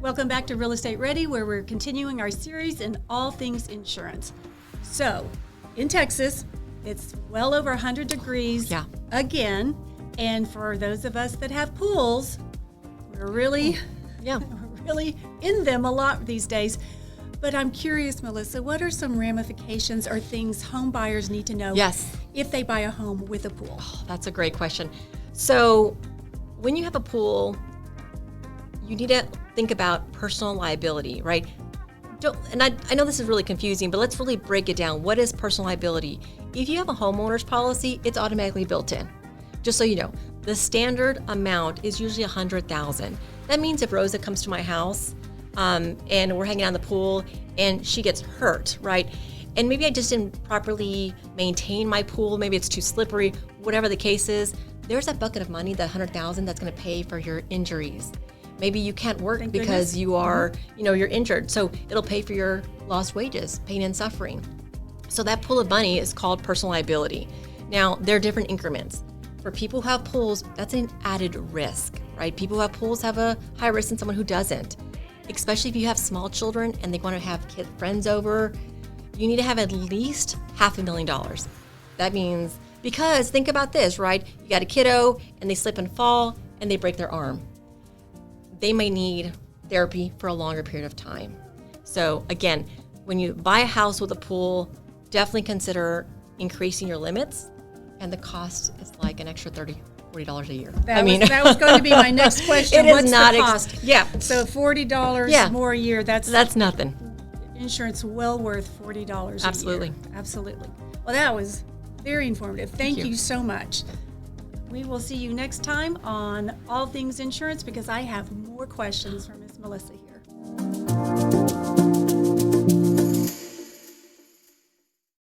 Welcome back to Real Estate Ready, where we're continuing our series in all things insurance. So, in Texas, it's well over 100 degrees again. And for those of us that have pools, we're really in them a lot these days. But I'm curious, Melissa, what are some ramifications or things home buyers need to know if they buy a home with a pool? Oh, that's a great question. So when you have a pool, you need to think about personal liability, right? I know this is really confusing, but let's really break it down. What is personal liability? If you have a homeowner's policy, it's automatically built in. Just so you know, the standard amount is usually $100,000. That means if Rosa comes to my house and we're hanging out in the pool and she gets hurt, right? And maybe I just didn't properly maintain my pool. Maybe it's too slippery, whatever the case is. There's that bucket of money, that $100,000 that's going to pay for your injuries. Maybe you can't work because you are, you're injured. So it'll pay for your lost wages, pain and suffering. So that pool of money is called personal liability. Now, there are different increments. For people who have pools, that's an added risk, right? People who have pools have a higher risk than someone who doesn't. Especially if you have small children and they want to have friends over, you need to have at least $500,000. That means, because think about this, right? You got a kiddo and they slip and fall and they break their arm. They may need therapy for a longer period of time. So again, when you buy a house with a pool, definitely consider increasing your limits, and the cost is like an extra $30, $40 a year. That was going to be my next question. It What's is not the cost? So $40 more a year, that's nothing. Insurance well worth $40 Absolutely. a year. Absolutely. Well, that was very informative. Thank you so much. We will see you next time on All Things Insurance, because I have more questions for Miss Melissa here.